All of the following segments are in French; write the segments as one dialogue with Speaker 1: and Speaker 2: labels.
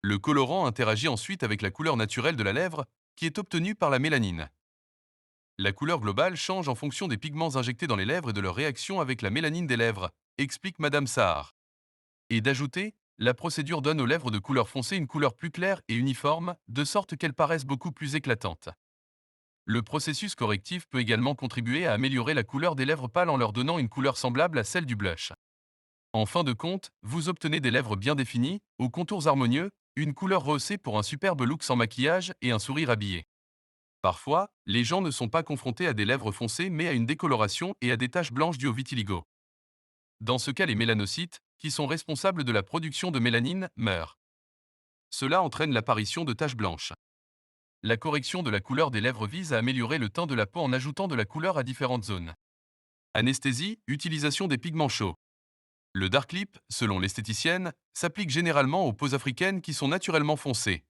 Speaker 1: Le colorant interagit ensuite avec la couleur naturelle de la lèvre, qui est obtenue par la mélanine. La couleur globale change en fonction des pigments injectés dans les lèvres et de leur réaction avec la mélanine des lèvres, explique Madame Sahar. Et d'ajouter, la procédure donne aux lèvres de couleur foncée une couleur plus claire et uniforme, de sorte qu'elles paraissent beaucoup plus éclatantes. Le processus correctif peut également contribuer à améliorer la couleur des lèvres pâles en leur donnant une couleur semblable à celle du blush. En fin de compte, vous obtenez des lèvres bien définies, aux contours harmonieux, une couleur rehaussée pour un superbe look sans maquillage et un sourire habillé. Parfois, les gens ne sont pas confrontés à des lèvres foncées mais à une décoloration et à des taches blanches dues au vitiligo. Dans ce cas, les mélanocytes, qui sont responsables de la production de mélanine, meurent. Cela entraîne l'apparition de taches blanches. La correction de la couleur des lèvres vise à améliorer le teint de la peau en ajoutant de la couleur à différentes zones. Anesthésie, utilisation des pigments chauds. Le dark lip, selon l'esthéticienne, s'applique généralement aux peaux africaines qui sont naturellement foncées.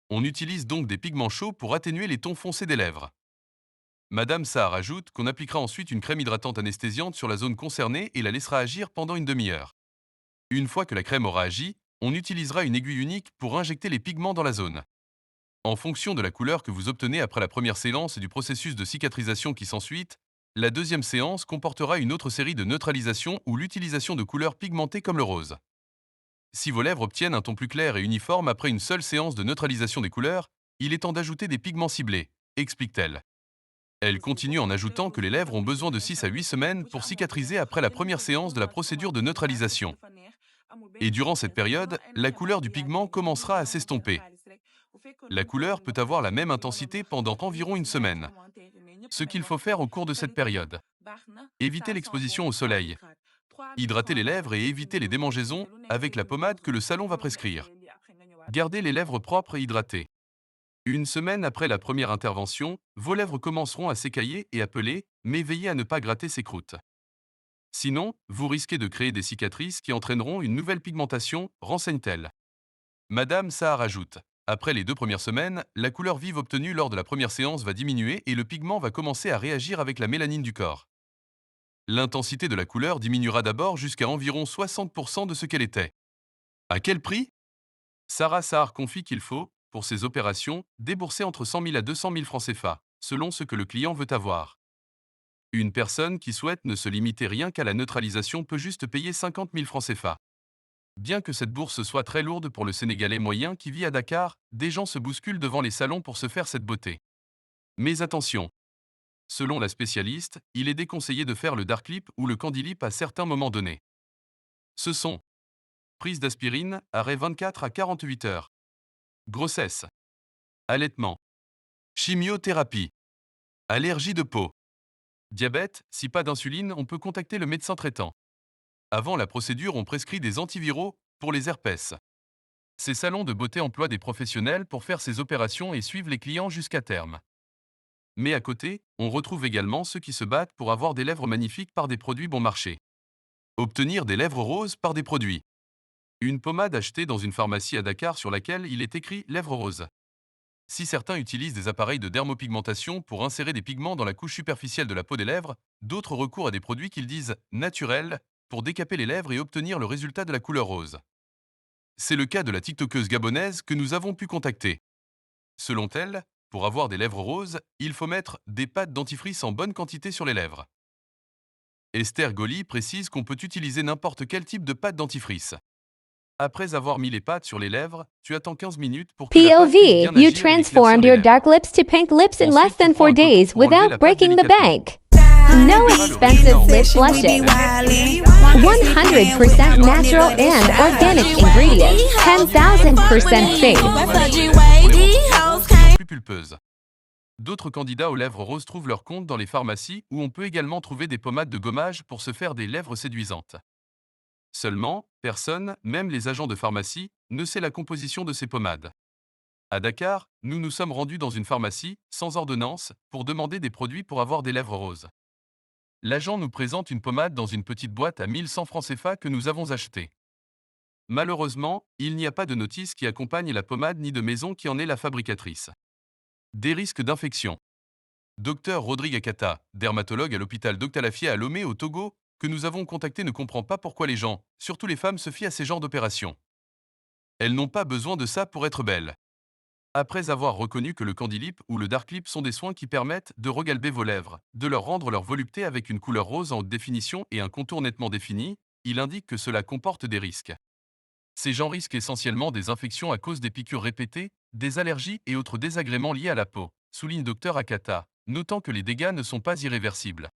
Speaker 1: On utilise donc des pigments chauds pour atténuer les tons foncés des lèvres. Madame Sarr ajoute qu'on appliquera ensuite une crème hydratante anesthésiante sur la zone concernée et la laissera agir pendant une demi-heure. Une fois que la crème aura agi, on utilisera une aiguille unique pour injecter les pigments dans la zone. En fonction de la couleur que vous obtenez après la première séance et du processus de cicatrisation qui s'ensuit, la deuxième séance comportera une autre série de neutralisation ou l'utilisation de couleurs pigmentées comme le rose. Si vos lèvres obtiennent un ton plus clair et uniforme après une seule séance de neutralisation des couleurs, il est temps d'ajouter des pigments ciblés, explique-t-elle. Elle continue en ajoutant que les lèvres ont besoin de 6 à 8 semaines pour cicatriser après la première séance de la procédure de neutralisation. Et durant cette période, la couleur du pigment commencera à s'estomper. La couleur peut avoir la même intensité pendant environ une semaine. Ce qu'il faut faire au cours de cette période: éviter l'exposition au soleil, hydrater les lèvres et éviter les démangeaisons avec la pommade que le salon va prescrire. Gardez les lèvres propres et hydratées. Une semaine après la première intervention, vos lèvres commenceront à s'écailler et à peler, mais veillez à ne pas gratter ces croûtes. Sinon, vous risquez de créer des cicatrices qui entraîneront une nouvelle pigmentation, renseigne-t-elle. Madame Sahar ajoute: après les 2 premières semaines, la couleur vive obtenue lors de la première séance va diminuer et le pigment va commencer à réagir avec la mélanine du corps. L'intensité de la couleur diminuera d'abord jusqu'à environ 60% de ce qu'elle était. À quel prix? Sarah Sahar confie qu'il faut, pour ces opérations, débourser entre 100 000 à 200 000 francs CFA, selon ce que le client veut avoir. Une personne qui souhaite ne se limiter rien qu'à la neutralisation peut juste payer 50 000 francs CFA. Bien que cette bourse soit très lourde pour le Sénégalais moyen qui vit à Dakar, des gens se bousculent devant les salons pour se faire cette beauté. Mais attention, selon la spécialiste, il est déconseillé de faire le dark lip ou le candy lip à certains moments donnés. Ce sont: prise d'aspirine, arrêt 24 à 48 heures, grossesse, allaitement, chimiothérapie, allergie de peau, diabète. Si pas d'insuline, on peut contacter le médecin traitant. Avant la procédure, on prescrit des antiviraux pour les herpès. Ces salons de beauté emploient des professionnels pour faire ces opérations et suivent les clients jusqu'à terme. Mais à côté, on retrouve également ceux qui se battent pour avoir des lèvres magnifiques par des produits bon marché. Obtenir des lèvres roses par des produits. Une pommade achetée dans une pharmacie à Dakar sur laquelle il est écrit lèvres roses. Si certains utilisent des appareils de dermopigmentation pour insérer des pigments dans la couche superficielle de la peau des lèvres, d'autres recourent à des produits qu'ils disent naturels pour décaper les lèvres et obtenir le résultat de la couleur rose. C'est le cas de la TikTokeuse gabonaise que nous avons pu contacter. Selon elle, pour avoir des lèvres roses, il faut mettre des pâtes dentifrice en bonne quantité sur les lèvres. Esther Goli précise qu'on peut utiliser n'importe quel type de pâte dentifrice. Après avoir mis les pâtes sur les lèvres, tu attends 15 minutes pour que la pâte puisse
Speaker 2: POV,
Speaker 1: bien
Speaker 2: you
Speaker 1: agir et éclaircir
Speaker 2: transformed
Speaker 1: les
Speaker 2: your
Speaker 1: lèvres.
Speaker 2: dark lips to pink lips in less
Speaker 1: Ensuite,
Speaker 2: than
Speaker 1: tu prends
Speaker 2: 4
Speaker 1: un coton
Speaker 2: days
Speaker 1: pour enlever
Speaker 2: without
Speaker 1: la pâte
Speaker 2: breaking the
Speaker 1: délicatement.
Speaker 2: bank. No expensive lip blushes. 100% natural and organic ingredients. 10,000% safe.
Speaker 1: Plus pulpeuse. D'autres candidats aux lèvres roses trouvent leur compte dans les pharmacies où on peut également trouver des pommades de gommage pour se faire des lèvres séduisantes. Seulement, personne, même les agents de pharmacie, ne sait la composition de ces pommades. À Dakar, nous nous sommes rendus dans une pharmacie, sans ordonnance, pour demander des produits pour avoir des lèvres roses. L'agent nous présente une pommade dans une petite boîte à 1100 francs CFA que nous avons achetée. Malheureusement, il n'y a pas de notice qui accompagne la pommade ni de maison qui en est la fabricatrice. Des risques d'infection. Docteur Rodrigue Akata, dermatologue à l'hôpital d'Octalafia à Lomé au Togo, que nous avons contacté, ne comprend pas pourquoi les gens, surtout les femmes, se fient à ces genres d'opérations. Elles n'ont pas besoin de ça pour être belles. Après avoir reconnu que le Candy Lip ou le Dark Lip sont des soins qui permettent de regalber vos lèvres, de leur rendre leur volupté avec une couleur rose en haute définition et un contour nettement défini, il indique que cela comporte des risques. Ces gens risquent essentiellement des infections à cause des piqûres répétées, des allergies et autres désagréments liés à la peau, souligne Dr Akata, notant que les dégâts ne sont pas irréversibles.